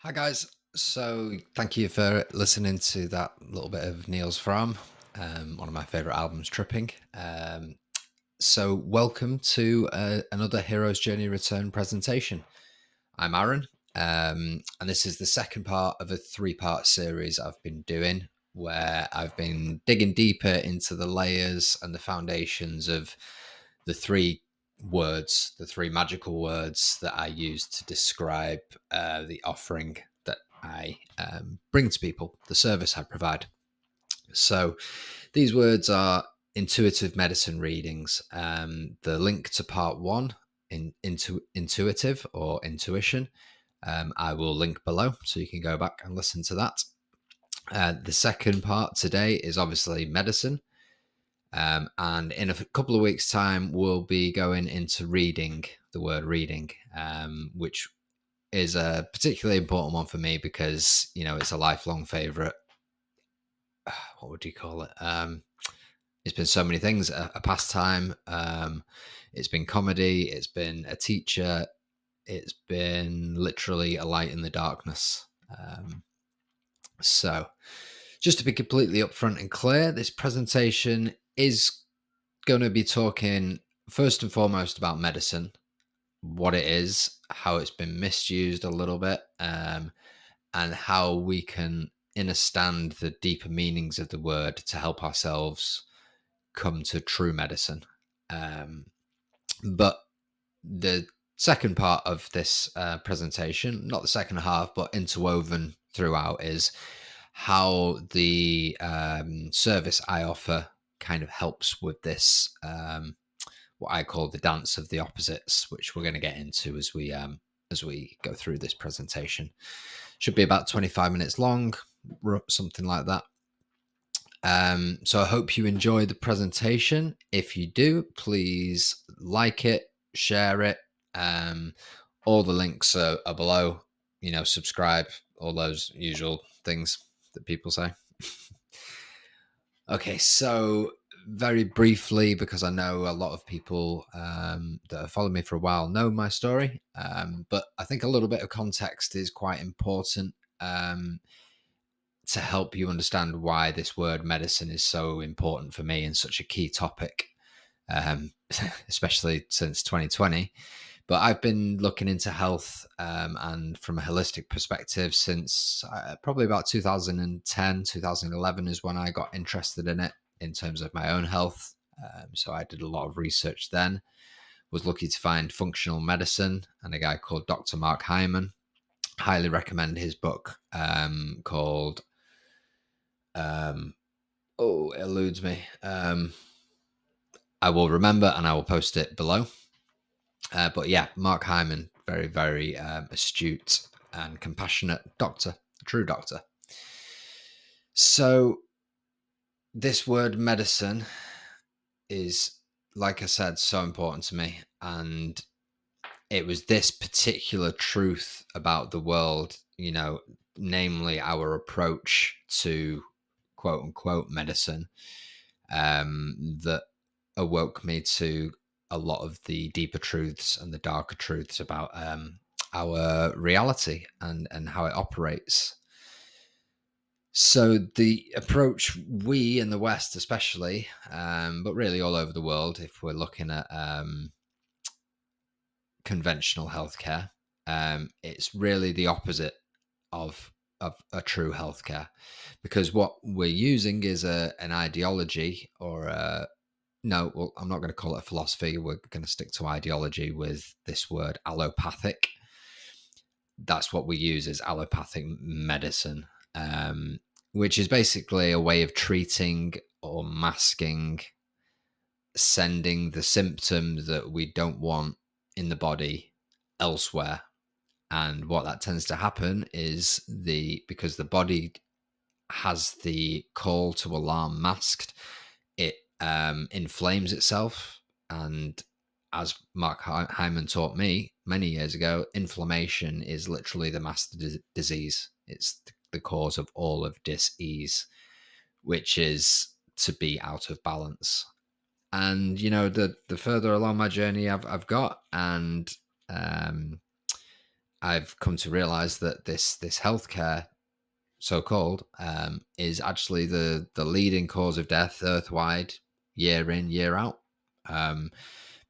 Hi guys. So thank you for listening to that little bit of Neil's Fram, one of my favorite albums, Tripping. So welcome to another Hero's Journey Return presentation. I'm Aaron, and this is the second part of a three-part series I've been doing, where I've been digging deeper into the layers and the foundations of the three words, the three magical words that I use to describe the offering that I bring to people, the service I provide. So these words are intuitive medicine readings. The link to part one into intuitive or intuition, I will link below so you can go back and listen to that. The second part today is obviously medicine. And in a couple of weeks' time, we'll be going into reading, the word reading, which is a particularly important one for me because, it's a lifelong favorite. What would you call it? It's been so many things, a pastime. It's been comedy. It's been a teacher. It's been literally a light in the darkness. So, just to be completely upfront and clear, this presentation is going to be talking first and foremost about medicine, what it is, how it's been misused a little bit, and how we can understand the deeper meanings of the word to help ourselves come to true medicine. But the second part of this presentation, not the second half, but interwoven throughout, is how the service I offer kind of helps with this, what I call the dance of the opposites, which we're going to get into as we go through this presentation. Should be about 25 minutes long, something like that. So I hope you enjoy the presentation. If you do, please like it, share it. All the links are below. Subscribe, all those usual things that people say. Okay, so very briefly, because I know a lot of people that have followed me for a while know my story, but I think a little bit of context is quite important. To help you understand why this word medicine is so important for me and such a key topic, especially since 2020. But I've been looking into health and from a holistic perspective since probably about 2010, 2011 is when I got interested in it in terms of my own health. So I did a lot of research then, was lucky to find functional medicine and a guy called Dr. Mark Hyman. Highly recommend his book called it eludes me. I will remember and I will post it below. But yeah, Mark Hyman, very, very astute and compassionate doctor, true doctor. So this word medicine is, like I said, so important to me. And it was this particular truth about the world, namely our approach to quote unquote medicine, that awoke me to a lot of the deeper truths and the darker truths about our reality and how it operates. So the approach we in the West, especially, but really all over the world, if we're looking at conventional healthcare, it's really the opposite of a true healthcare, because what we're using is an ideology or a no, well, I'm not going to call it a philosophy. We're going to stick to ideology with this word allopathic. That's what we use as allopathic medicine, which is basically a way of treating or masking, sending the symptoms that we don't want in the body elsewhere. And what that tends to happen is because the body has the call to alarm masked, it inflames itself. And as Mark Hyman taught me many years ago, inflammation is literally the master disease. It's the cause of all of dis-ease, which is to be out of balance. And the further along my journey I've got, and I've come to realize that this healthcare, so called, is actually the leading cause of death earthwide, year in, year out. Um,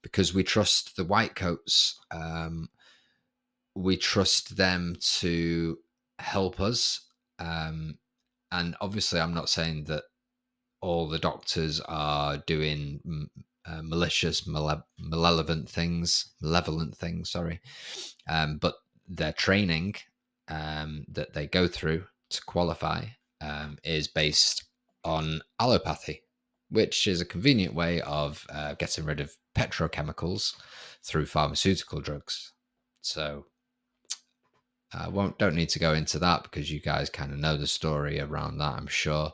because we trust the white coats. We trust them to help us. Um, and obviously, I'm not saying that all the doctors are doing malicious, malevolent things. Sorry, but their training that they go through to qualify is based on allopathy, which is a convenient way of getting rid of petrochemicals through pharmaceutical drugs. So I don't need to go into that because you guys kind of know the story around that, I'm sure.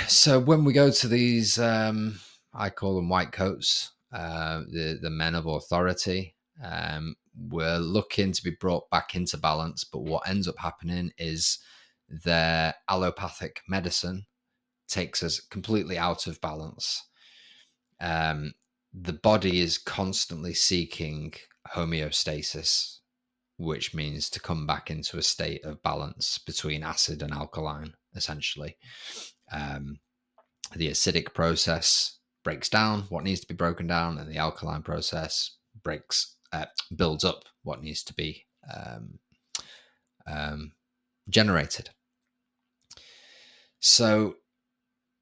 So when we go to these, I call them white coats, the men of authority, we're looking to be brought back into balance. But what ends up happening is their allopathic medicine takes us completely out of balance. The body is constantly seeking homeostasis, which means to come back into a state of balance between acid and alkaline, essentially. The acidic process breaks down what needs to be broken down, and the alkaline process builds up what needs to be generated. So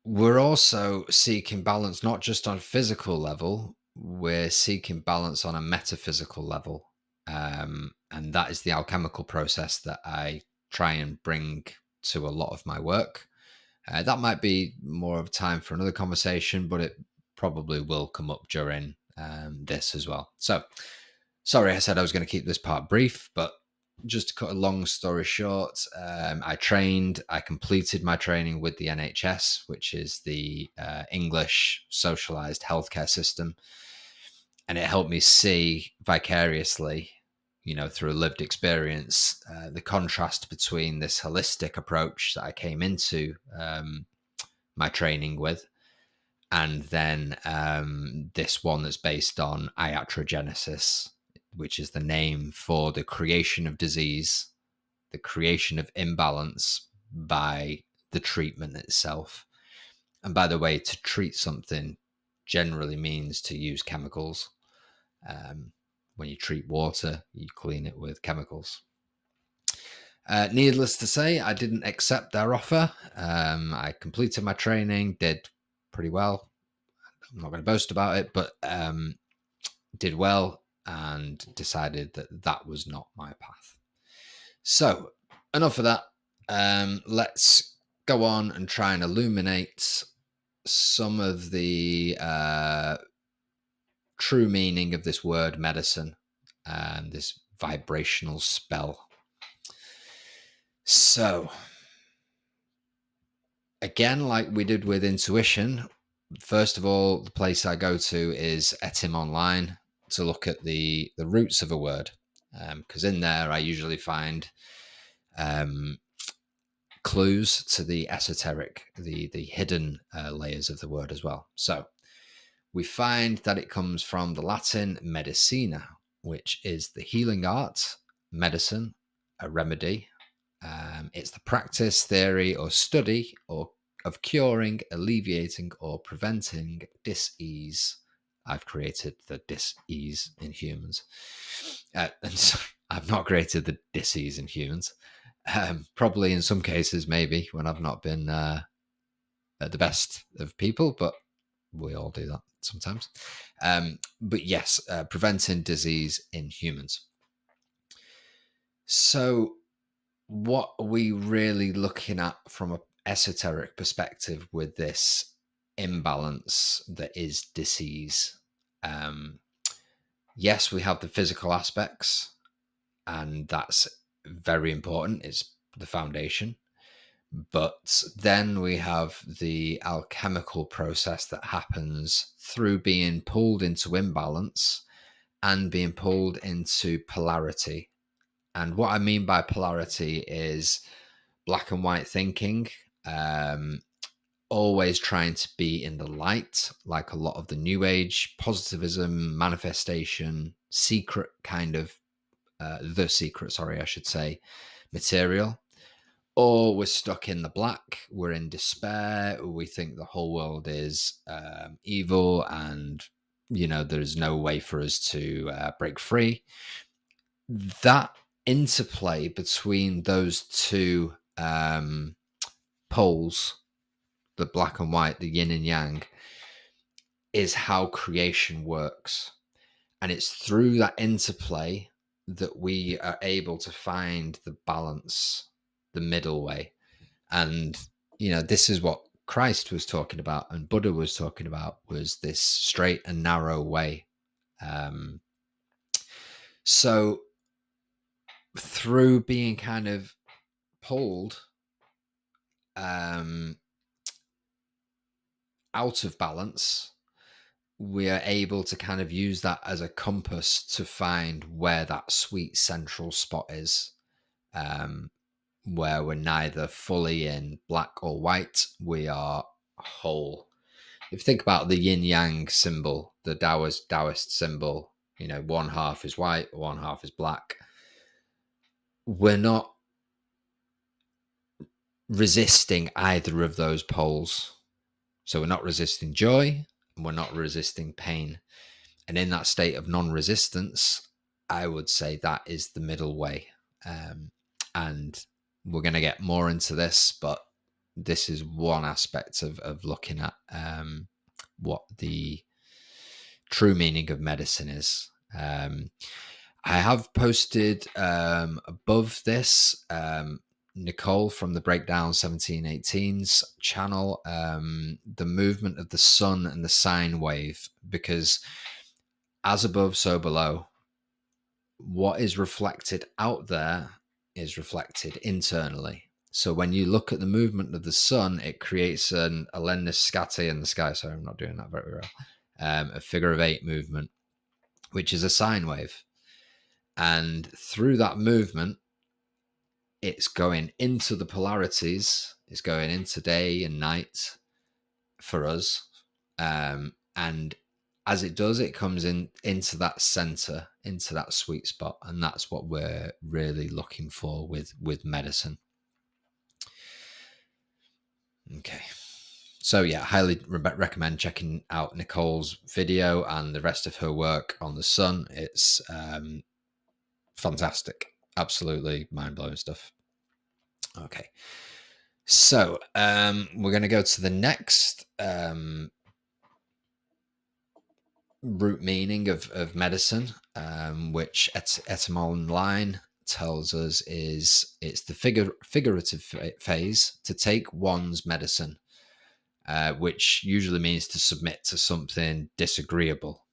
we're also seeking balance not just on a physical level, we're seeking balance on a metaphysical level. And that is the alchemical process that I try and bring to a lot of my work. That might be more of a time for another conversation, but it probably will come up during this as well. So, sorry, I said I was going to keep this part brief, but just to cut a long story short, I completed my training with the NHS, which is the English socialized healthcare system. And it helped me see vicariously, through a lived experience, the contrast between this holistic approach that I came into my training with, and then this one that's based on iatrogenesis, which is the name for the creation of disease, the creation of imbalance by the treatment itself. And by the way, to treat something generally means to use chemicals. When you treat water, you clean it with chemicals. Needless to say, I didn't accept their offer. I completed my training, did pretty well. I'm not going to boast about it, but did well and decided that that was not my path. So enough of that. Let's go on and try and illuminate some of the true meaning of this word medicine and this vibrational spell. So, again, like we did with intuition, first of all, the place I go to is Etym Online to look at the roots of a word, because in there I usually find clues to the esoteric, the hidden layers of the word as well. So we find that it comes from the Latin MED-i-SINE, which is the healing art, medicine, a remedy. It's the practice, theory, or study of curing, alleviating, or preventing dis-ease. I've created the dis-ease in humans. And so I've not created the dis-ease in humans. Probably in some cases, maybe, when I've not been at the best of people, but we all do that sometimes. But yes, preventing disease in humans. So what are we really looking at from an esoteric perspective with this imbalance that is disease? Yes, we have the physical aspects, and that's very important. It's the foundation. But then we have the alchemical process that happens through being pulled into imbalance and being pulled into polarity. And what I mean by polarity is black and white thinking, always trying to be in the light, like a lot of the new age positivism, manifestation, secret kind of the secret, sorry, I should say, material, or we're stuck in the black, we're in despair, we think the whole world is evil, and there's no way for us to break free. That interplay between those two poles, the black and white, the yin and yang, is how creation works. And it's through that interplay that we are able to find the balance, the middle way. And, this is what Christ was talking about and Buddha was talking about, was this straight and narrow way. So through being kind of pulled out of balance, we are able to kind of use that as a compass to find where that sweet central spot is, where we're neither fully in black or white, we are whole. If you think about the yin yang symbol, the Taoist symbol, one half is white, one half is black. We're not resisting either of those poles. So we're not resisting joy and we're not resisting pain. And in that state of non-resistance, I would say that is the middle way. And we're going to get more into this, but this is one aspect of looking at what the true meaning of medicine is. I have posted above this Nicole from the Breakdown 1718's channel, the movement of the sun and the sine wave, because as above, so below. What is reflected out there is reflected internally. So when you look at the movement of the sun, it creates a scatty in the sky. Sorry, I'm not doing that very well. A figure of 8 movement, which is a sine wave. And through that movement, it's going into the polarities. It's going into day and night for us. And as it does, it comes into that center, into that sweet spot. And that's what we're really looking for with medicine. Okay. So yeah, highly recommend checking out Nicole's video and the rest of her work on the sun. It's fantastic. Absolutely mind-blowing stuff. Okay. So we're going to go to the next root meaning of medicine, which Etymology Online tells us it's the figurative phase to take one's medicine, which usually means to submit to something disagreeable,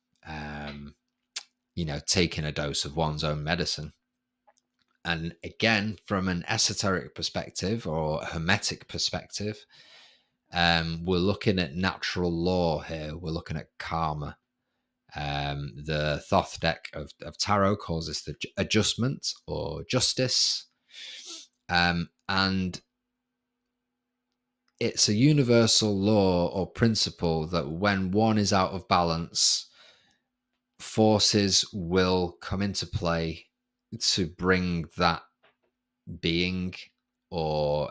taking a dose of one's own medicine. And again, from an esoteric perspective or hermetic perspective, we're looking at natural law here. We're looking at karma. The Thoth deck of tarot calls this the adjustment or justice. And it's a universal law or principle that when one is out of balance, forces will come into play to bring that being or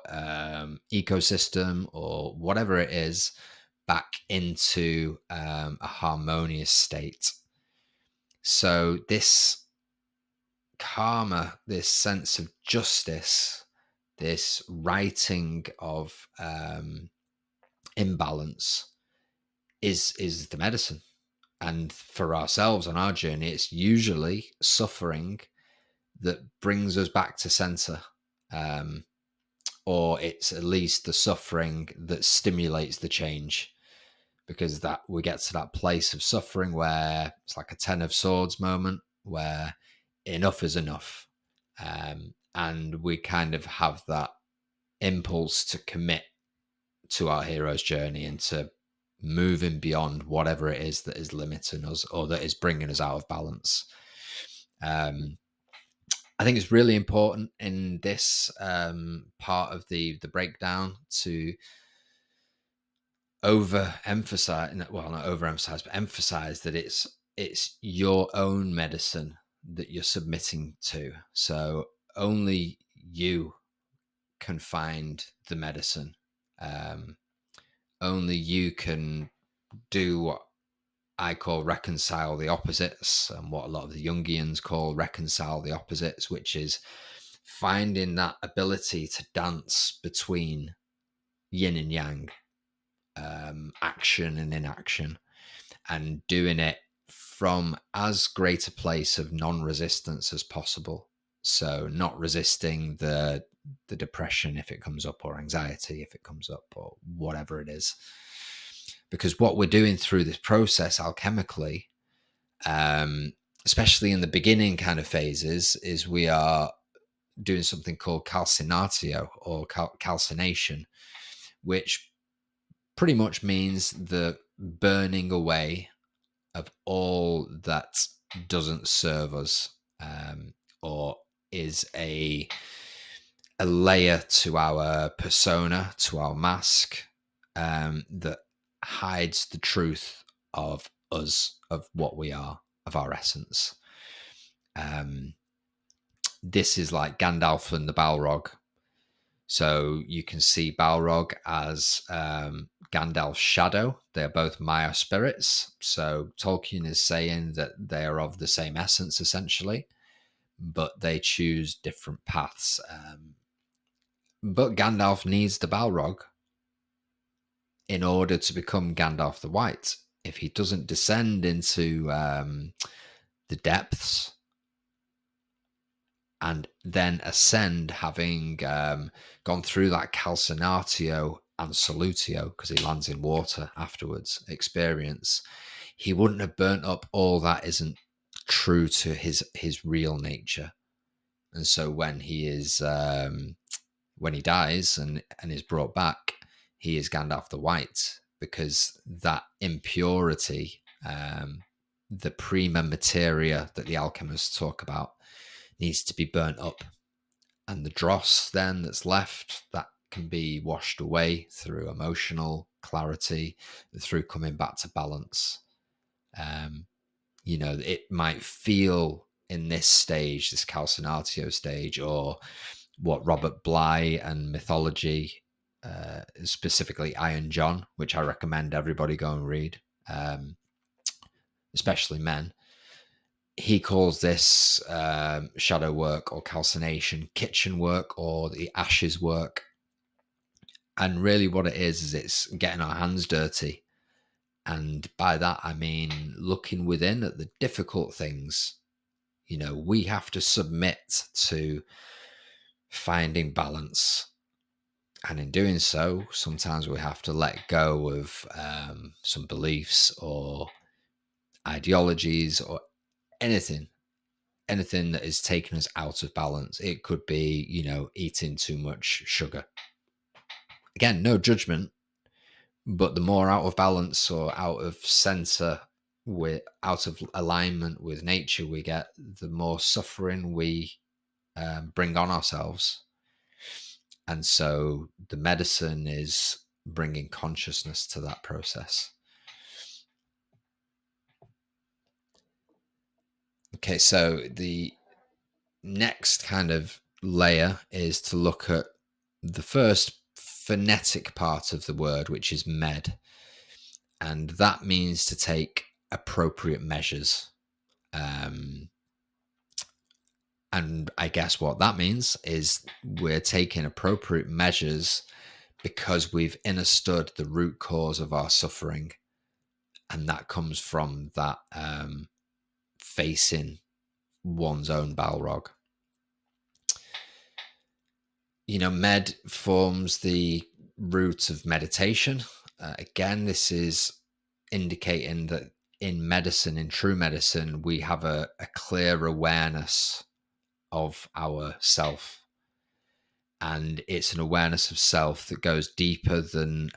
ecosystem or whatever it is back into a harmonious state. So this karma, this sense of justice, this righting of imbalance is the medicine. And for ourselves on our journey, it's usually suffering that brings us back to center. Or it's at least the suffering that stimulates the change, because that we get to that place of suffering where it's like a 10 of swords moment where enough is enough. And we kind of have that impulse to commit to our hero's journey and to moving beyond whatever it is that is limiting us or that is bringing us out of balance. I think it's really important in this part of the breakdown to emphasize that it's your own medicine that you're submitting to. So only you can find the medicine. Only you can do what I call reconcile the opposites, and what a lot of the Jungians call reconcile the opposites, which is finding that ability to dance between yin and yang, action and inaction, and doing it from as great a place of non-resistance as possible. So not resisting the depression if it comes up, or anxiety if it comes up, or whatever it is. Because what we're doing through this process alchemically, especially in the beginning kind of phases, is we are doing something called calcinatio, or calcination, which pretty much means the burning away of all that doesn't serve us, or is a layer to our persona, to our mask, that hides the truth of us, of what we are, of our essence. This is like Gandalf and the Balrog. So you can see Balrog as Gandalf's shadow. They're both Maya spirits. So Tolkien is saying that they are of the same essence, essentially, but they choose different paths. But Gandalf needs the Balrog in order to become Gandalf the White. If he doesn't descend into the depths and then ascend, having gone through that calcinatio and solutio, because he lands in water afterwards, experience, he wouldn't have burnt up all that isn't true to his real nature. And so when he is when he dies and is brought back, he is Gandalf the White, because that impurity, the prima materia that the alchemists talk about, needs to be burnt up, and the dross then that's left, that can be washed away through emotional clarity, through coming back to balance. It might feel in this stage, this calcinatio stage, or what Robert Bly and mythology, specifically Iron John, which I recommend everybody go and read, especially men. He calls this shadow work, or calcination, kitchen work, or the ashes work. And really what it is it's getting our hands dirty. And by that, I mean looking within at the difficult things. We have to submit to finding balance. And in doing so, sometimes we have to let go of some beliefs or ideologies, or anything that is taking us out of balance. It could be, eating too much sugar. Again, no judgment, but the more out of balance or out of center, out of alignment with nature we get, the more suffering we bring on ourselves. And so the medicine is bringing consciousness to that process. Okay, so the next kind of layer is to look at the first phonetic part of the word, which is med. And that means to take appropriate measures. And I guess what that means is we're taking appropriate measures because we've understood the root cause of our suffering. And that comes from that facing one's own Balrog. Med forms the root of meditation. Again, this is indicating that in medicine, in true medicine, we have a clear awareness of our self. And it's an awareness of self that goes deeper than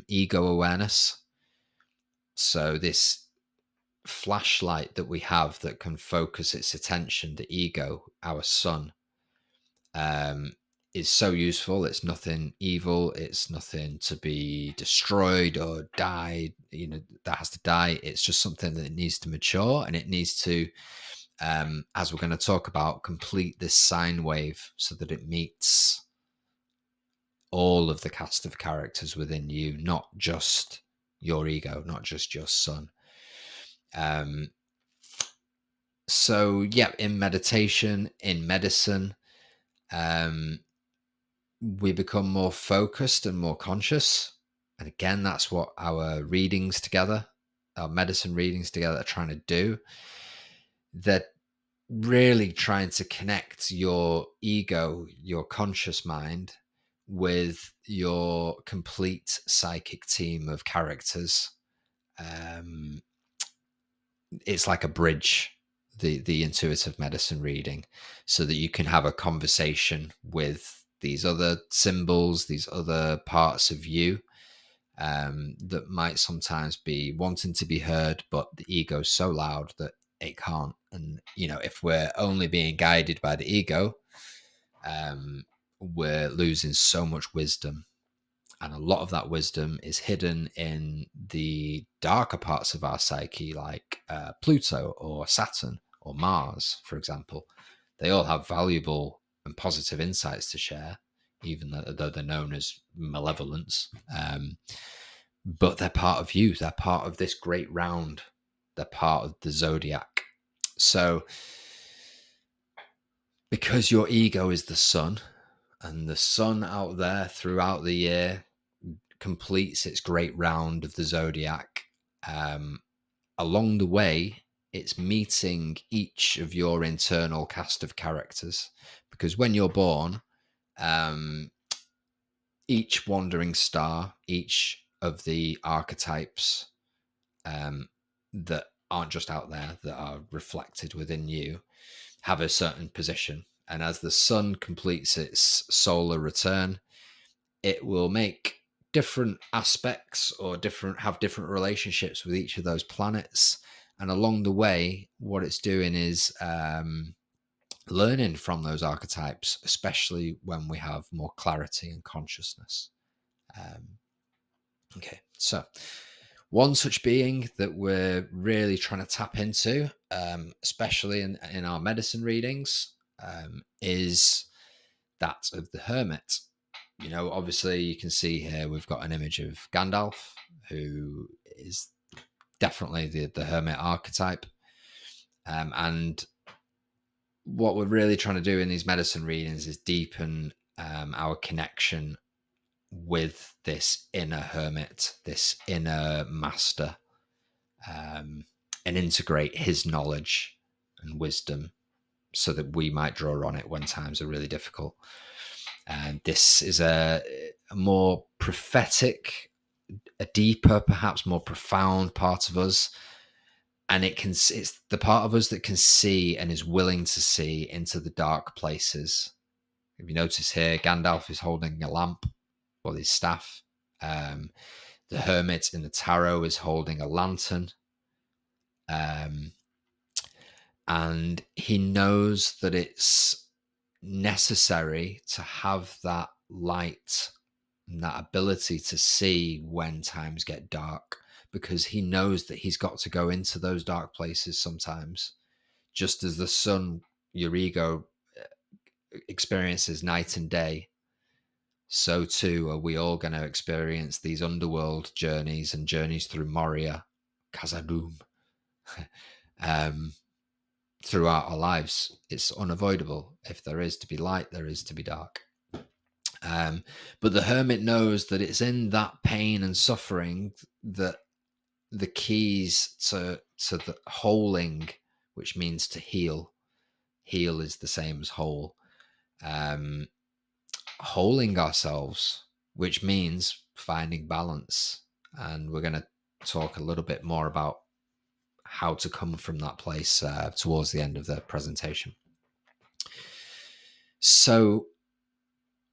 ego awareness. So this flashlight that we have that can focus its attention, the ego, our sun, is so useful. It's nothing evil. It's nothing to be destroyed or died, that has to die. It's just something that needs to mature, and it needs to as we're going to talk about, complete this sine wave so that it meets all of the cast of characters within you, not just your ego, not just your sun. So yeah, in meditation, in medicine, we become more focused and more conscious. And again, that's what our readings together, our medicine readings together, are trying to do. They're really trying to connect your ego, your conscious mind, with your complete psychic team of characters. It's like a bridge, the intuitive medicine reading, so that you can have a conversation with these other symbols, these other parts of you, that might sometimes be wanting to be heard, but the ego's so loud that it can't. And if we're only being guided by the ego, we're losing so much wisdom. And a lot of that wisdom is hidden in the darker parts of our psyche, like Pluto or Saturn or Mars, for example. They all have valuable and positive insights to share, even though they're known as malevolence. But they're part of you. They're part of this great round. They're part of the zodiac. So, because your ego is the sun, and the sun out there throughout the year completes its great round of the zodiac, along the way, it's meeting each of your internal cast of characters. Because when you're born, each wandering star, each of the archetypes that aren't just out there, that are reflected within you, have a certain position. And as the sun completes its solar return, it will make different aspects or have different relationships with each of those planets. And along the way, what it's doing is learning from those archetypes, especially when we have more clarity and consciousness. Okay, so one such being that we're really trying to tap into, especially in our medicine readings, is that of the hermit. Obviously you can see here we've got an image of Gandalf, who is definitely the hermit archetype. And what we're really trying to do in these medicine readings is deepen our connection with this inner hermit, this inner master, and integrate his knowledge and wisdom so that we might draw on it when times are really difficult. And this is a more prophetic, a deeper, perhaps more profound part of us. And it's the part of us that can see and is willing to see into the dark places. If you notice here, Gandalf is holding a lamp or his staff. The hermit in the tarot is holding a lantern. And he knows that it's necessary to have that light and that ability to see when times get dark, because he knows that he's got to go into those dark places sometimes. Just as the sun, your ego, experiences night and day, so too are we all going to experience these underworld journeys and journeys through Moria, Khazad-dûm, throughout our lives. It's unavoidable. If there is to be light, there is to be dark. But the hermit knows that it's in that pain and suffering that the keys to the holing, which means to heal is the same as whole, holing ourselves, which means finding balance. And we're going to talk a little bit more about how to come from that place towards the end of the presentation. So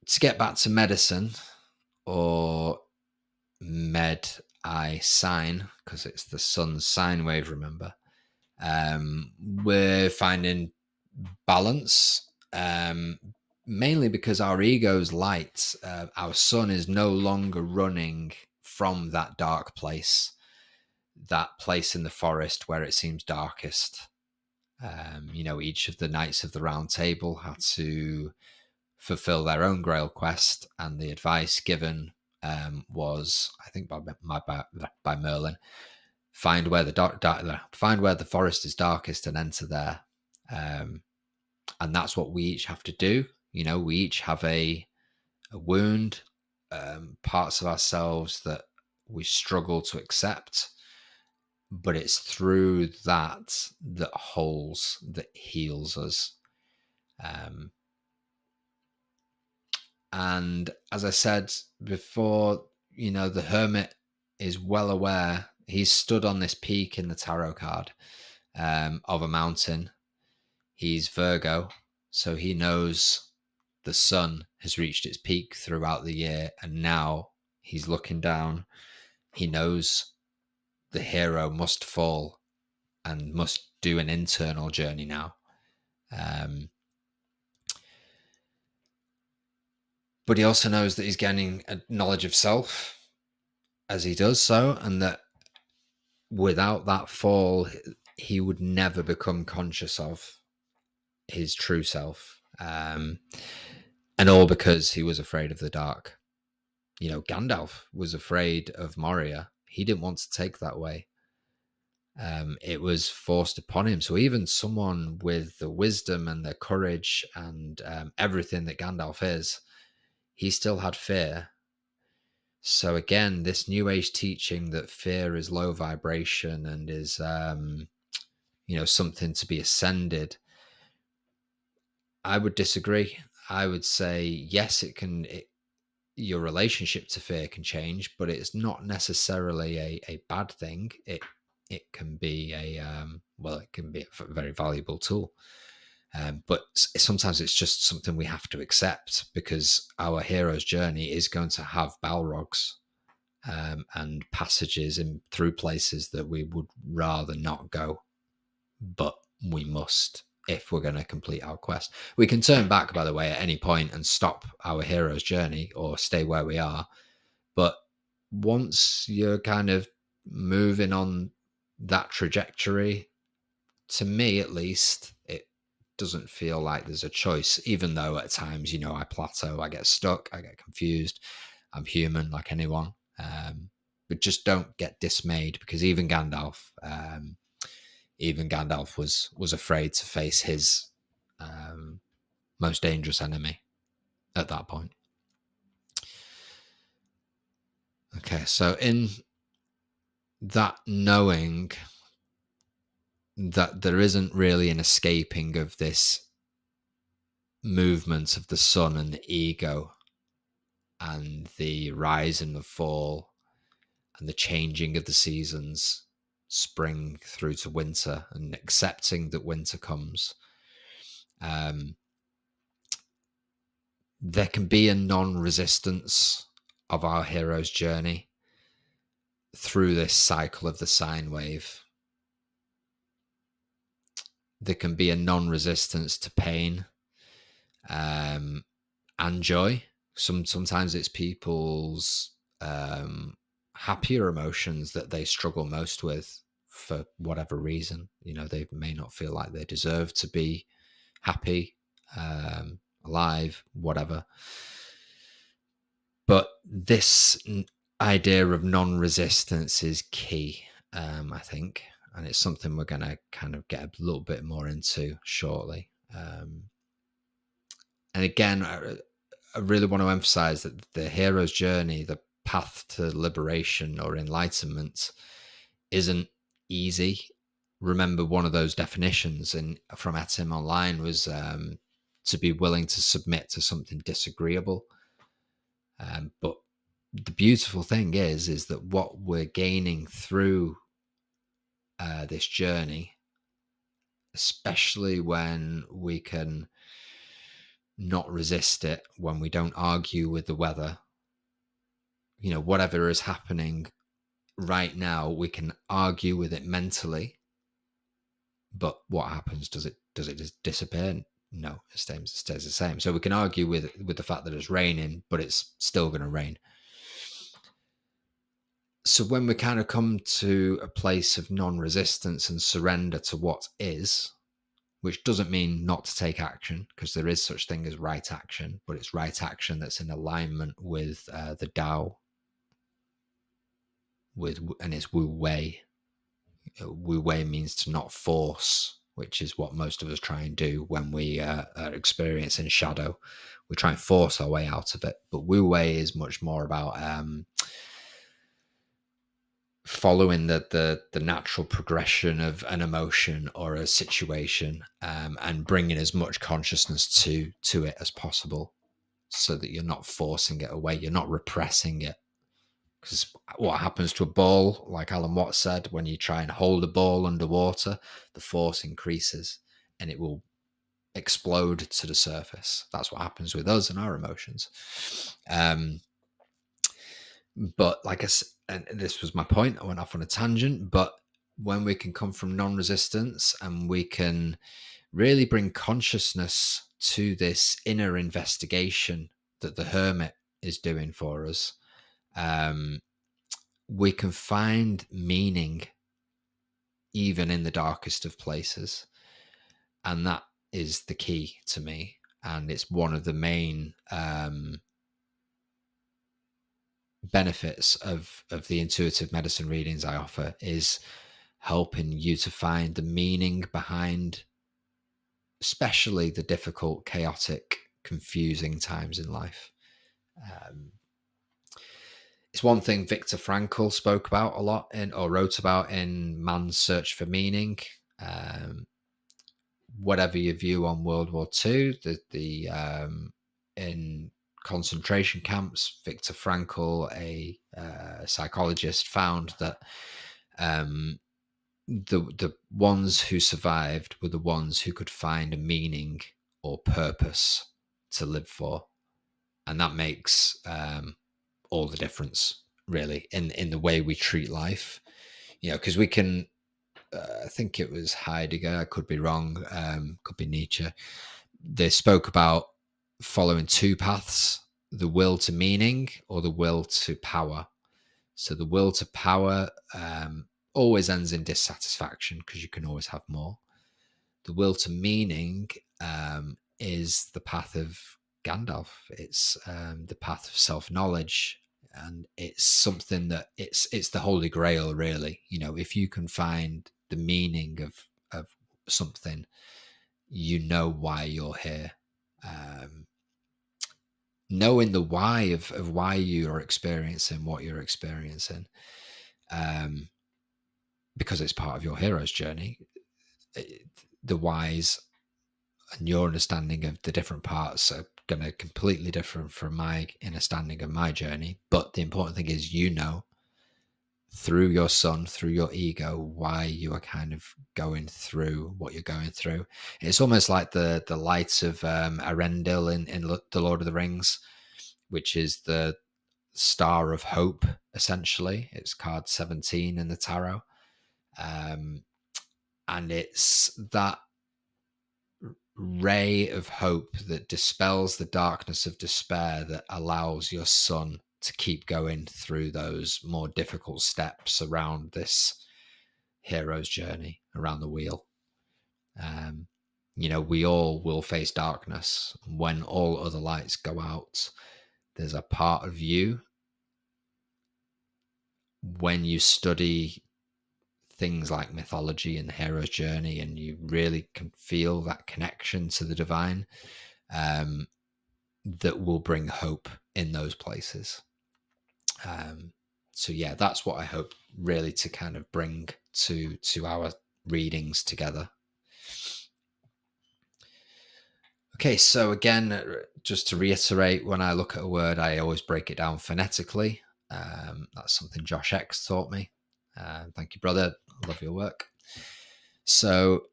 to get back to medicine, or MED-i-SINE, because it's the sun's sine wave, remember, we're finding balance, mainly because our ego's light, our sun is no longer running from that dark place, that place in the forest where it seems darkest. Each of the knights of the Round Table had to fulfill their own Grail quest, and the advice given was, I think, by Merlin, find where the forest is darkest and enter there. And that's what we each have to do. We each have a wound, parts of ourselves that we struggle to accept, but it's through that heals us. And as I said before, the hermit is well aware. He's stood on this peak in the tarot card of a mountain. He's Virgo, so he knows the sun has reached its peak throughout the year, and now he's looking down. He knows the hero must fall and must do an internal journey now. But he also knows that he's gaining a knowledge of self as he does so, and that without that fall, he would never become conscious of his true self. And all because he was afraid of the dark. Gandalf was afraid of Moria. He didn't want to take that way. It was forced upon him. So even someone with the wisdom and the courage and everything that Gandalf is, he still had fear. So again, this New Age teaching that fear is low vibration and is, something to be ascended, I would disagree. I would say, yes, your relationship to fear can change, but it's not necessarily a bad thing. It can be it can be a very valuable tool. But sometimes it's just something we have to accept, because our hero's journey is going to have Balrogs and passages through places that we would rather not go, but we must if we're going to complete our quest. We can turn back, by the way, at any point and stop our hero's journey or stay where we are. But once you're kind of moving on that trajectory, to me at least, it doesn't feel like there's a choice, even though at times, I plateau, I get stuck, I get confused. I'm human like anyone. But just don't get dismayed, because even Gandalf was afraid to face his most dangerous enemy at that point. Okay, so in that knowing that there isn't really an escaping of this movement of the sun and the ego and the rise and the fall and the changing of the seasons, spring through to winter, and accepting that winter comes, there can be a non-resistance of our hero's journey through this cycle of the sine wave. There can be a non-resistance to pain and joy. Sometimes it's people's happier emotions that they struggle most with for whatever reason. They may not feel like they deserve to be happy, alive, whatever. But this idea of non-resistance is key, I think, and it's something we're going to kind of get a little bit more into shortly. And again, I really want to emphasize that the hero's journey, the path to liberation or enlightenment, isn't easy. Remember, one of those definitions from Etim Online was to be willing to submit to something disagreeable. But the beautiful thing is that what we're gaining through this journey, especially when we can not resist it, when we don't argue with the weather, whatever is happening right now, we can argue with it mentally. But what happens? Does it just disappear? No, it stays the same. So we can argue with the fact that it's raining, but it's still going to rain. So when we kind of come to a place of non-resistance and surrender to what is, which doesn't mean not to take action, because there is such thing as right action, but it's right action that's in alignment with the Tao, and it's Wu Wei. Wu Wei means to not force, which is what most of us try and do when we are experiencing shadow. We try and force our way out of it. But Wu Wei is much more about following the natural progression of an emotion or a situation, and bringing as much consciousness to it as possible, so that you're not forcing it away, you're not repressing it. Because what happens to a ball, like Alan Watts said, when you try and hold a ball underwater, the force increases and it will explode to the surface. That's what happens with us and our emotions. But like I said, and this was my point, I went off on a tangent, but when we can come from non-resistance and we can really bring consciousness to this inner investigation that the hermit is doing for us, we can find meaning even in the darkest of places. And that is the key to me. And it's one of the main benefits of the intuitive medicine readings I offer, is helping you to find the meaning behind especially the difficult, chaotic, confusing times in life. It's one thing Viktor Frankl spoke about a lot or wrote about in Man's Search for Meaning. Whatever your view on World War II, in concentration camps, Viktor Frankl, a psychologist, found that the ones who survived were the ones who could find a meaning or purpose to live for, and that makes all the difference, really, in the way we treat life. Because we can. I think it was Heidegger. I could be wrong. Could be Nietzsche. They spoke about following two paths: the will to meaning or the will to power. So the will to power always ends in dissatisfaction, because you can always have more. The will to meaning is the path of Gandalf. It's the path of self-knowledge, and it's something that it's the holy grail, really. If you can find the meaning of something, you know why you're here. Knowing the why of why you are experiencing what you're experiencing, because it's part of your hero's journey. The whys and your understanding of the different parts are going to completely different from my understanding of my journey. But the important thing is, through your son, through your ego, why you are kind of going through what you're going through. It's almost like the light of Arendelle in The Lord of the Rings, which is the star of hope, essentially. It's card 17 in the tarot. And it's that ray of hope that dispels the darkness of despair, that allows your son to keep going through those more difficult steps around this hero's journey around the wheel. We all will face darkness. When all other lights go out, there's a part of you, when you study things like mythology and the hero's journey, and you really can feel that connection to the divine, that will bring hope in those places. So yeah, that's what I hope really to kind of bring to our readings together. Okay, so again, just to reiterate, when I look at a word, I always break it down phonetically. That's something Josh X taught me. Thank you, brother. I love your work. So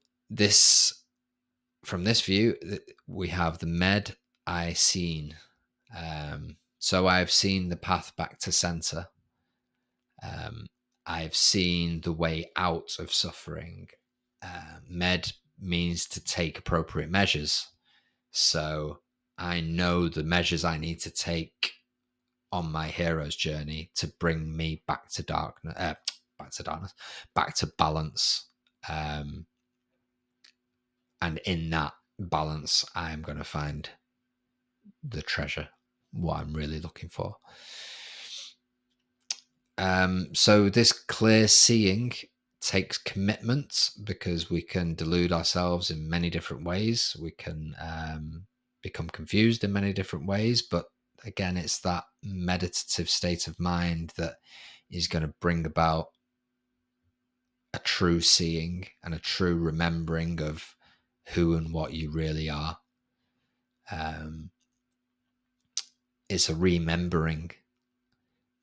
from this view, we have the MED-i-SINE. So I've seen the path back to center. I've seen the way out of suffering. MED means to take appropriate measures. So I know the measures I need to take on my hero's journey to bring me back to back to balance. And in that balance, I am going to find the treasure, what I'm really looking for. So this clear seeing takes commitment, because we can delude ourselves in many different ways. We can become confused in many different ways. But again, it's that meditative state of mind that is going to bring about a true seeing and a true remembering of who and what you really are. It's a remembering,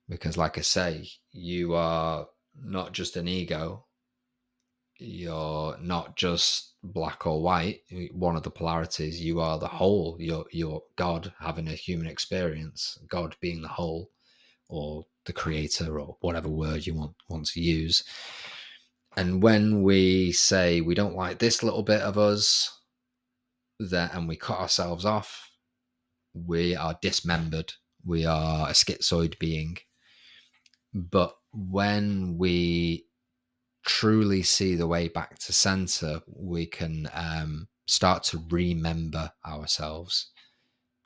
because like I say, you are not just an ego. You're not just black or white. One of the polarities, you are the whole. You're God having a human experience, God being the whole, or the creator, or whatever word you want to use. And when we say we don't like this little bit of us, and we cut ourselves off, we are dismembered. We are a schizoid being. But when we truly see the way back to center, we can start to remember ourselves,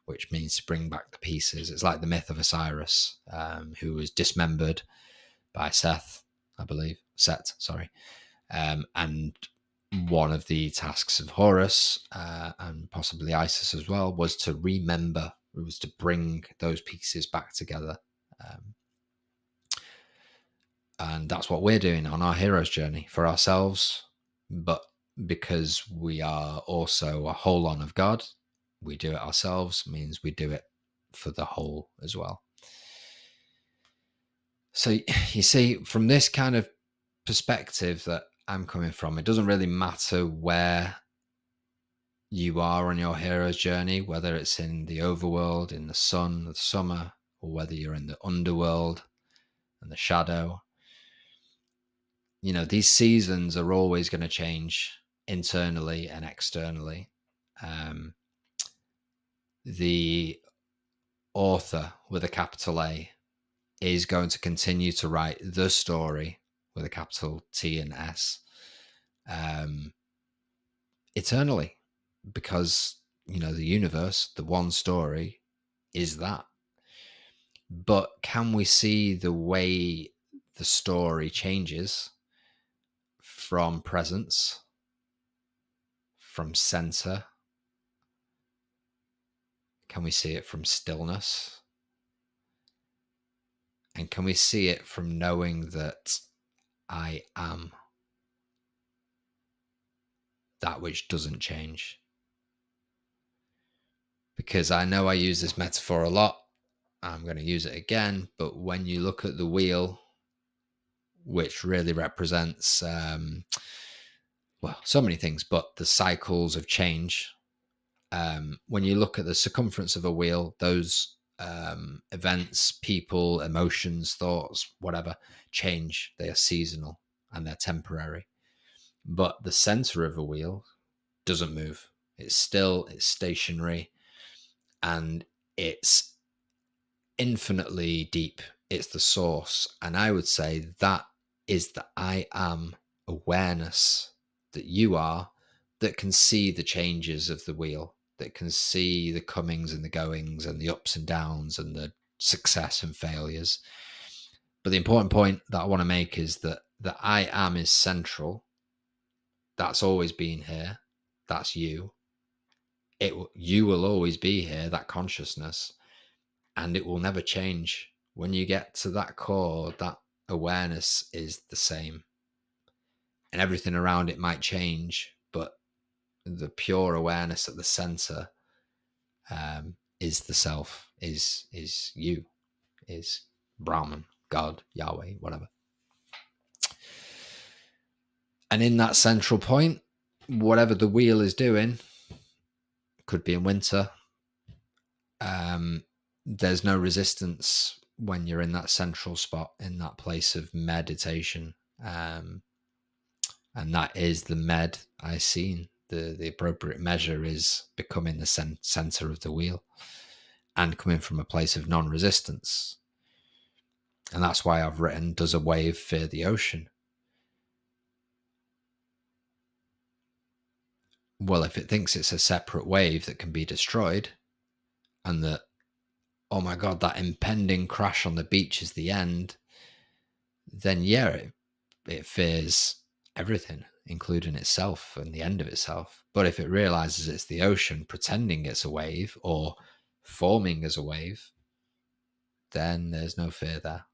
which means to bring back the pieces. It's like the myth of Osiris, who was dismembered by Seth, I believe. Set, sorry. And one of the tasks of Horus, and possibly Isis as well, was to remember, it was to bring those pieces back together. And that's what we're doing on our hero's journey for ourselves. But because we are also a whole on of God, we do it ourselves, means we do it for the whole as well. So you see, from this kind of perspective that I'm coming from, it doesn't really matter where you are on your hero's journey, whether it's in the overworld, in the sun, the summer, or whether you're in the underworld and the shadow. You know, these seasons are always going to change internally and externally. The author with a capital A is going to continue to write the story with a capital T and S eternally, because, you know, the universe, the one story, is that. But can we see the way the story changes from presence, from center? Can we see it from stillness? And can we see it from knowing that I am that which doesn't change? Because I know I use this metaphor a lot. I'm going to use it again. But when you look at the wheel, which really represents, well, so many things, but the cycles of change. When you look at the circumference of a wheel, those events, people, emotions, thoughts, whatever, change. They are seasonal and they're temporary. But the center of a wheel doesn't move. It's still, it's stationary, and it's infinitely deep. It's the source. And I would say that is the I am awareness that you are, that can see the changes of the wheel, that can see the comings and the goings and the ups and downs and the success and failures. But the important point that I want to make is that the I am is central. That's always been here. That's you. You will always be here, that consciousness, and it will never change. When you get to that core, that awareness is the same. And everything around it might change, but the pure awareness at the center is the self, is you, is Brahman, God, Yahweh, whatever. And in that central point, whatever the wheel is doing, could be in winter, there's no resistance when you're in that central spot, in that place of meditation. And that is the MED-i-SINE. The appropriate measure is becoming the center of the wheel and coming from a place of non-resistance. And that's why I've written, does a wave fear the ocean? Well, if it thinks it's a separate wave that can be destroyed, and that, oh my God, that impending crash on the beach is the end, then yeah, it fears everything, including itself and the end of itself. But if it realizes it's the ocean pretending it's a wave or forming as a wave, then there's no fear there.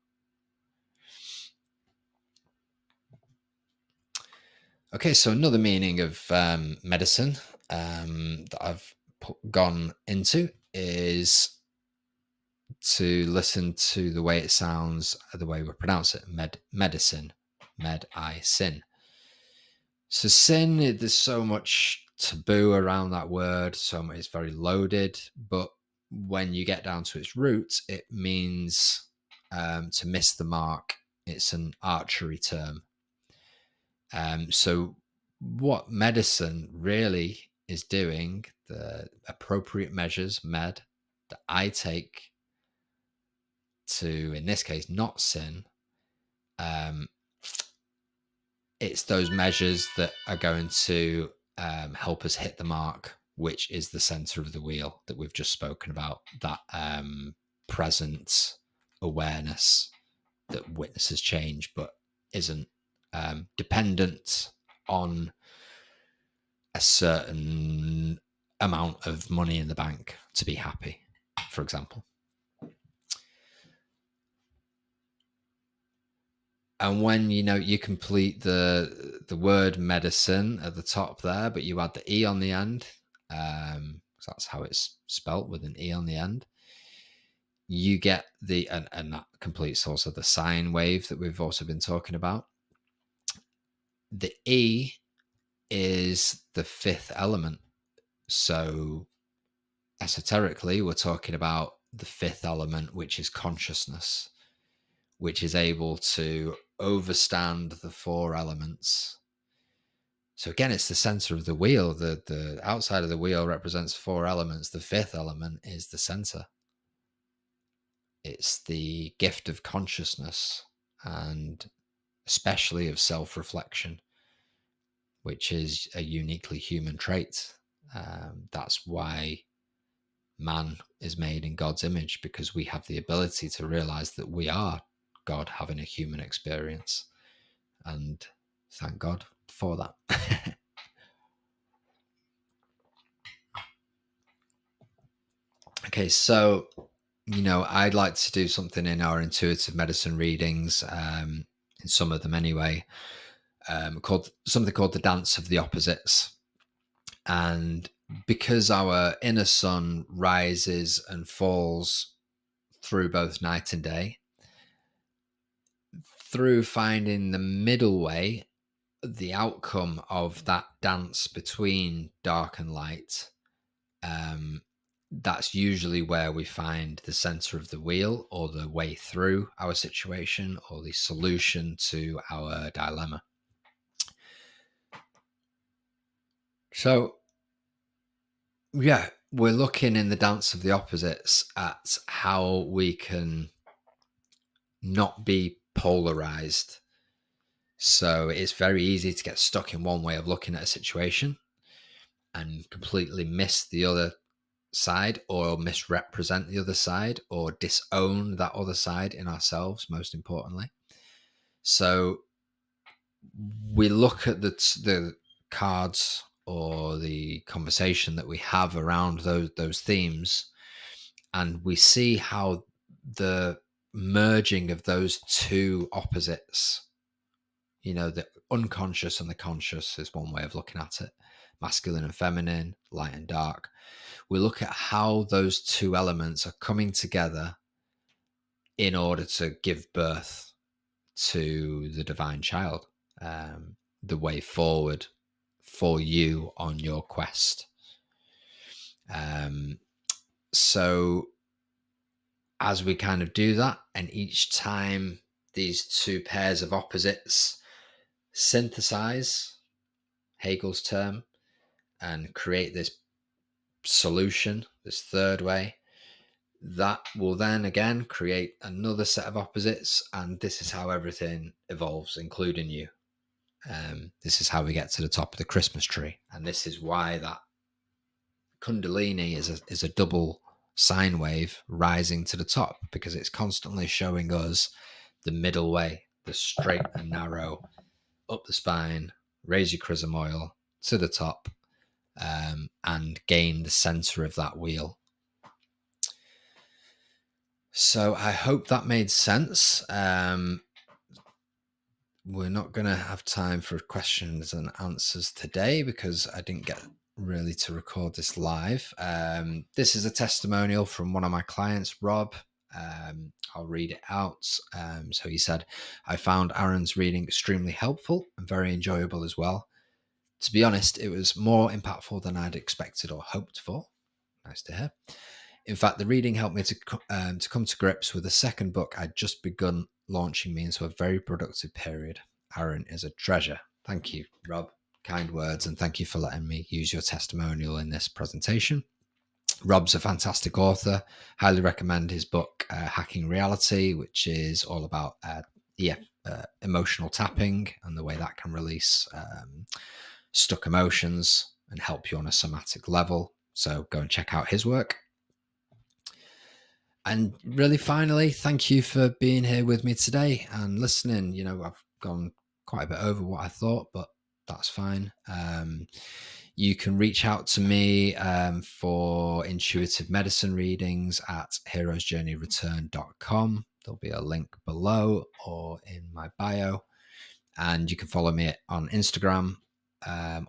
Okay, so another meaning of medicine that I've gone into is to listen to the way it sounds, the way we pronounce it, medicine, MED-i-SINE. So sin, there's so much taboo around that word, so much, it's very loaded, but when you get down to its roots, it means to miss the mark. It's an archery term. So what medicine really is doing, the appropriate measures, med, that I take to, in this case, not sin, it's those measures that are going to help us hit the mark, which is the center of the wheel that we've just spoken about, that present awareness that witnesses change but isn't dependent on a certain amount of money in the bank to be happy, for example. And when you complete the word medicine at the top there, but you add the E on the end, that's how it's spelt, with an E on the end, you get and that completes also the sine wave that we've also been talking about. The E is the fifth element. So esoterically, we're talking about the fifth element, which is consciousness, which is able to overstand the four elements. So again, it's the center of the wheel. The outside of the wheel represents four elements. The fifth element is the center. It's the gift of consciousness, and especially of self-reflection, which is a uniquely human trait. That's why man is made in God's image, because we have the ability to realize that we are God having a human experience. And thank God for that. Okay, so, I'd like to do something in our intuitive medicine readings, in some of them anyway, called the dance of the opposites. And because our inner sun rises and falls through both night and day, through finding the middle way, the outcome of that dance between dark and light, that's usually where we find the center of the wheel, or the way through our situation, or the solution to our dilemma. So, yeah, we're looking in the dance of the opposites at how we can not be polarized. So it's very easy to get stuck in one way of looking at a situation and completely miss the other side, or misrepresent the other side, or disown that other side in ourselves, most importantly. So we look at the cards or the conversation that we have around those themes, and we see how the merging of those two opposites, the unconscious and the conscious, is one way of looking at it. Masculine and feminine, light and dark. We look at how those two elements are coming together in order to give birth to the divine child, the way forward for you on your quest. So as we kind of do that, and each time these two pairs of opposites synthesize, Hegel's term, and create this solution, this third way, that will then again create another set of opposites, and this is how everything evolves, including you. This is how we get to the top of the Christmas tree. And this is why that Kundalini is a double sine wave rising to the top, because it's constantly showing us the middle way, the straight and narrow, up the spine, raise your chrism oil to the top, and gain the center of that wheel. So I hope that made sense. We're not going to have time for questions and answers today because I didn't get really to record this live. This is a testimonial from one of my clients, Rob. I'll read it out. So he said, I found Aaron's reading extremely helpful and very enjoyable as well. To be honest, it was more impactful than I'd expected or hoped for. Nice to hear. In fact, the reading helped me to come to grips with the second book I'd just begun, launching me into a very productive period. Aaron is a treasure. Thank you, Rob. Kind words, and thank you for letting me use your testimonial in this presentation. Rob's a fantastic author. Highly recommend his book, Hacking Reality, which is all about emotional tapping and the way that can release stuck emotions and help you on a somatic level. So go and check out his work. And really, finally, thank you for being here with me today and listening. I've gone quite a bit over what I thought, but that's fine. You can reach out to me for intuitive medicine readings at heroesjourneyreturn.com. There'll be a link below or in my bio. And you can follow me on Instagram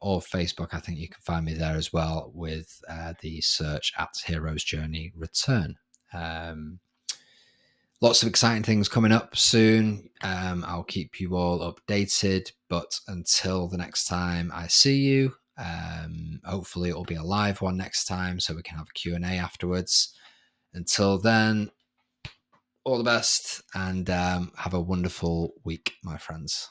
or Facebook. I think you can find me there as well with the search at Heroes Journey Return. Lots of exciting things coming up soon. I'll keep you all updated, but until the next time I see you, hopefully it'll be a live one next time so we can have a Q&A afterwards. Until then, all the best and have a wonderful week, my friends.